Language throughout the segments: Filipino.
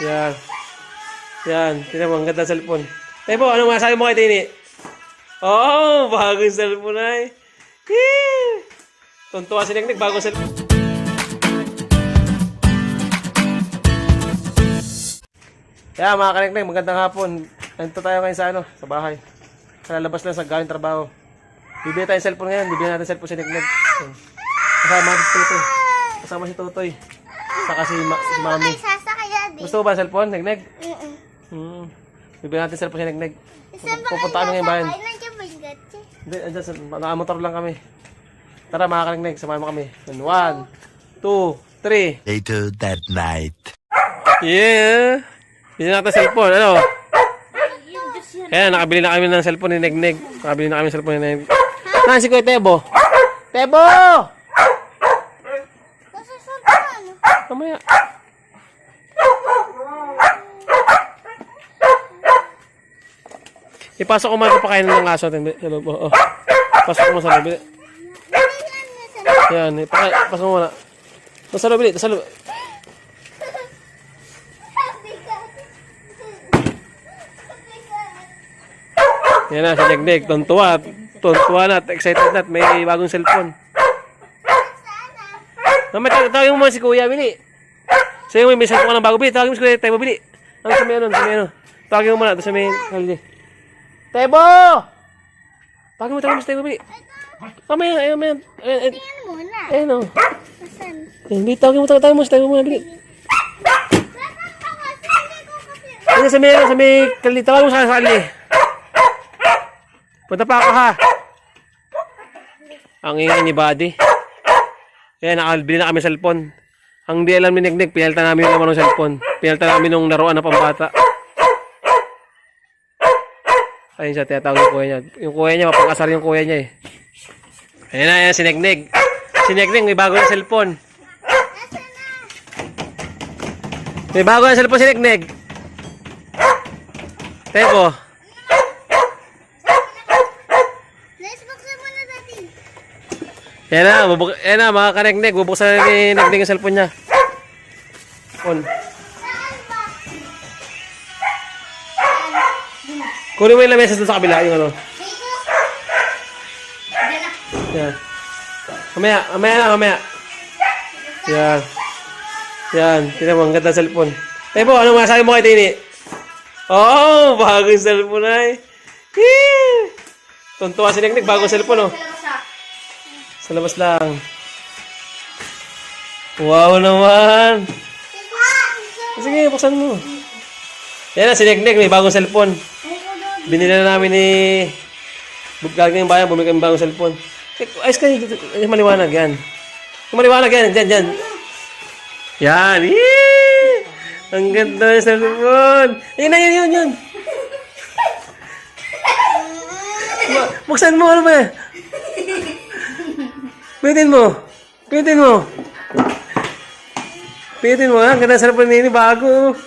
Yan. Yan. Tignan mo, ang ganda ng cellphone. Tebo, anong masasabi mo kay Tini? Oh, bagong cellphone ay. Yee! Tuntua si Neknek, bagong cellphone. Kaya mga kaneknek, magandang hapon. Nandito tayo ngayon sa sa bahay. Kalalabas lang sa galing trabaho. Bibili tayo ng cellphone ngayon, bibili natin cellphone si Neknek. Kasama si Tutoy. Kasama si Tutoy. Saka si Mami. Gusto mo ba ng cellphone, Neknek? Bibili natin cellphone si Neknek. Pupunta kami ngayon bayan. Hindi, andyan, nakamotor lang kami. Tara mga kaneknek, samahan mo kami. 1, 2, 3. Later that night. Yeah! Bili natin cellphone, ano? Kaya nakabili na kami ng cellphone ni Neknek. Nakabili na kami ng cellphone ni Neknek. Saan si Kuya Tebo? Tebo! Kamaya. Ipasok ko man pa kain ng aso natin sa loob. Oh. Pasok mo sa loob. Yan, pasok mo muna. Sa loob, sa loob. Yan na, si Neknek. Tuntua na, excited na. May bagong cellphone. Tawagin mo muna si Kuya, Bili. Sa'yo may cellphone ka ng bago, Bili. Tawagin mo si Kuya, Tebo, Bili. Ano sa may ano, Tawagin mo muna, sa may kalde. Tebo! Tawagin mo si Tebo, Bili. Mamaya, ayun muna. Ayun o. Bili, tawagin mo si Tebo muna, Bili. Ayun, sa may kalde. Tawagin mo sa kalde. Punta pa ako ha. Ang ingay ni Buddy. Kaya nakabili na kami cellphone. Ang di alam ni Neknek, pinalta namin yung laman ng cellphone. Pinalta namin yung laruan na pambata. Ayun siya, tinatawag yung kuya niya. Yung kuya niya, mapag-asar yung kuya niya eh. Ayan na, ayan si Neknek. Si Neknek, may bago na cellphone. May bago na cellphone si Neknek. Teko. Yan na, mga kaneknek, bubuksan na ni Neknek yung cellphone niya. On. Kunin mo yung lamesa doon sa kabila, yung ano. Yan. Mamaya. Yan. Yan, tignan mo, ang ganda ng cellphone. Tebo, anong masasabi mo kay Tini? Oh, bagong cellphone ay. Yee! Tuntua si Neknek, bagong cellphone oh. Sa labas lang. Wow naman. Sige, buksan mo. Yan na, si Neknek, may bagong cellphone. Binili na namin ni galing ng bayan, bumili kami bagong cellphone. Ayos ka, maliwanag yan. Maliwanag yan, dyan. Yan, yee! Ang ganda ng cellphone. Yun. Buksan mo, ano ba? Pitin mo, ha? Ganda sa cellphone nini, bago.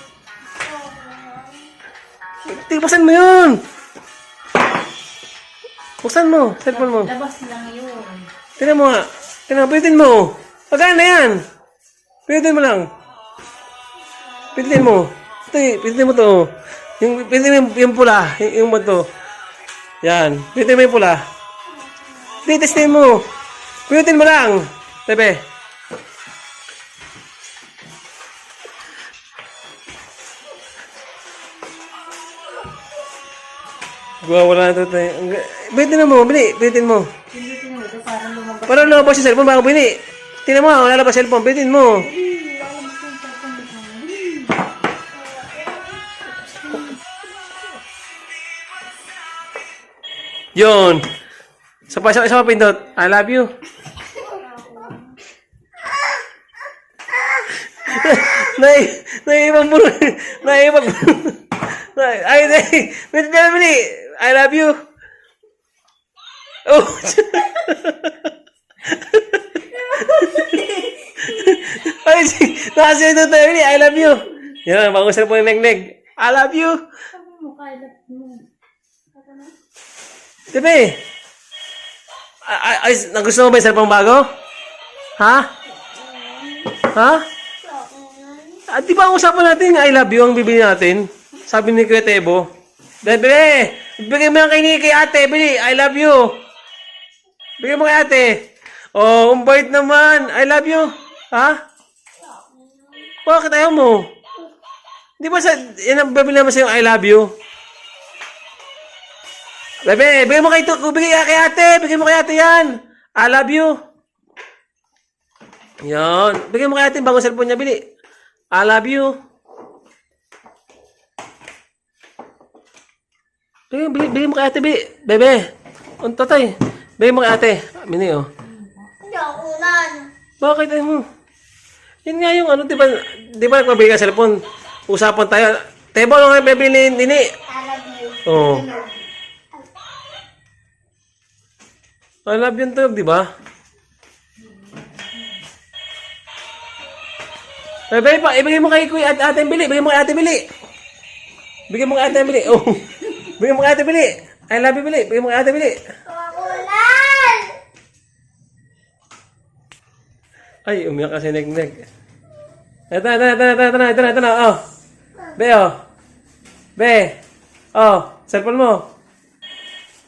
Buksan mo yun. Buksan mo, cellphone mo. Labas lang yun. Tingnan mo nga. Pitin mo. Pagkaan na yan. Pitin mo lang. Pitin mo. Pitin mo to. Pitin mo yung pula. Yung mo to. Yan. Pitin mo yung pula. Testin mo. Pinutin mo lang. Tebe. Wala na ito. Pinutin mo. Pinutin mo. Parang lumabas yung cellphone bago bini. Tingnan mo. Lalabas yung cellphone. Pinutin mo. Yun. Isa pa pindot. I love you. Naibang buro. I love you. Oh. Ay, nakasya ito tayo. I love you. Yan, bago sa po yung Neknek. I love you. Diba nagustuhan mo ba yung cellphone bago? Ha? Di ba ang usapan natin I love you ang bibili natin? Sabi ni Kuya Tebo. Bili! Bigay mo yan kay ate, bili. I love you. Bigay mo kay ate. Oh, ang bait naman. I love you. Ha? Bakit ayaw mo? Di ba yan ang bibili naman sa'yo I love you? Bebe, bigay mo kay ate. Bigay mo kay ate yan. I love you. Yan. Bigay mo kay ate bagong cellphone niya, bili. I love you. Bigay mo kay ate, bebe. Tatay. Bigay mo kay ate. Mini, oh. Hindi ako ulan. Bakit ayaw mo? Yan nga yung di ba nagbabigay ka cellphone? Usapan tayo. Tebo, ano nga bibili nini? I love you. Oo. I love yung tuyog, di ba? Bebe, ibigay mo kay kuya ate bili. Bigay mo kay ate bili. Bigay mo kay ate bili. Oh. Bigay mo kay ate bili. I love you bili. Bigay mo kay ate bili. Ako ulan. Ay, umiyak kasi neg-neg. Ito na. Oh. Be, oh. Be. Oh, cellphone mo.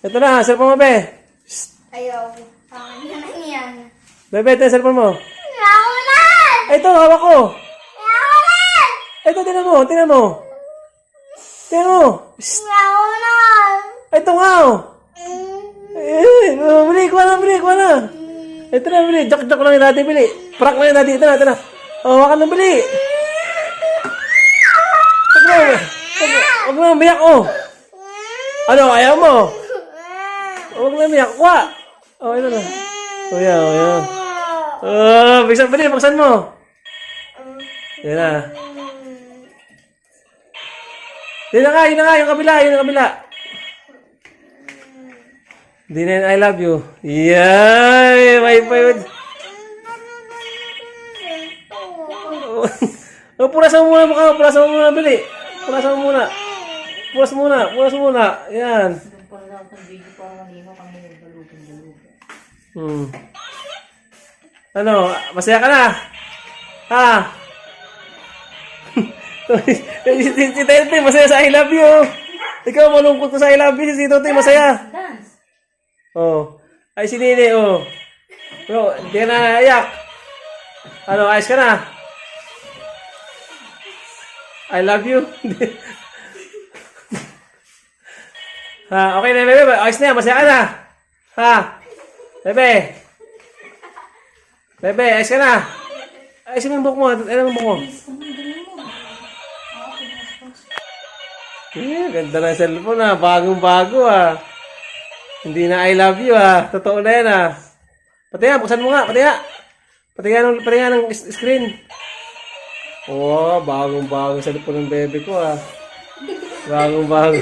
Ito na, cellphone mo, be. Ayaw. Akin na yan. Bebe, ito yung cellphone mo. Hindi ako ulan. Ay, ito, hawak ko. Hindi ako ulan. Ito, tinan mo. Tinan mo. Hindi ako ulan. Ito nga, oh. Bili, kuha na. Ito na, bili. Joke lang yung dati, bili. Prank lang yung dati. Ito na. Oh, hawakan na, bili. Huwag na, umiyak, oh. Ano, ayaw mo? Huwag na umiyak, kuha. Oh, ito na. Oh, yan. Oh, buksan mo. Yan na. Yun na nga, yung kabila. Hindi na yun, I love you. Yay! May. Oh, purasan mo muna mukha. Purasan mo muna, bili. Puras muna. Yan. Ano, masaya ka na? Ha? Si Tete, masaya sa I love you. Ikaw, malungkot ko sa I love you. Si Tete, masaya. Oh. Ay, si Nene, oh. Bro, hindi ka na naiyak. Ano, ayos ka na? I love you. Ha, okay na, bebe. Ayos na yan, masaya ka na. Ha? Bebe, ayos ka na. Ayos mo yung buhok mo. Ano yung buhok mo? Ganda na yung cellphone, ha. Bagong-bago, ha. Hindi na I love you, ha. Totoo na yan, ha. Pati nga, buksan mo nga. Pati nga ng screen. Oh, bagong-bago sa cellphone ng bebe ko, ha. Bagong-bago.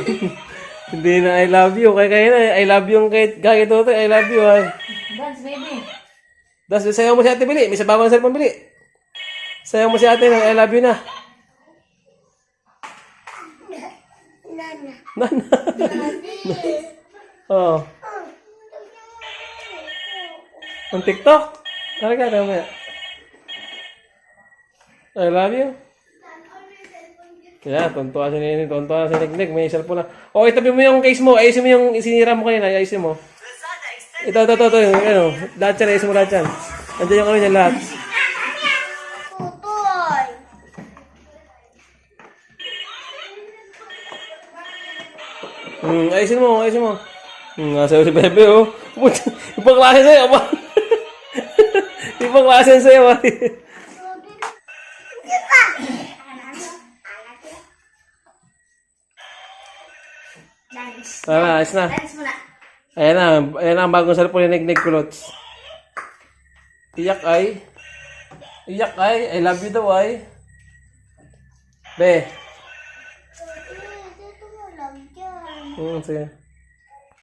Hindi na I love you. Kaya na, I love you kahit ito. I love you, ha. Dance, baby. Das, sayaw mo si ate, bili. May sababang cellphone, bili. Sayaw mo si ate ng I love you na. Nana. Oo. Ang TikTok? Talaga, tama. I love you. Kaya, tontuwa si Nene, tontuwa si Nignig, may cellphone na. O, itabi mo yung case mo, ayusin mo yung sinira mo kanina, ayusin mo. Ito, yung ano, lahat yan, ayusin mo lahat yan. Andiyan yung ano niya lahat. Tutoy. Ayusin mo. Nasa si Bebe, oh. Ibang klase sa'yo, ba? Ibang klase sa'yo, ba? Dance. Ayos na. Dance muna. Ayan na ang bagong cellphone ni Nignig Kulots. Iyak ay, I love you daw ay. Be. Dito mo lang dyan. Sige.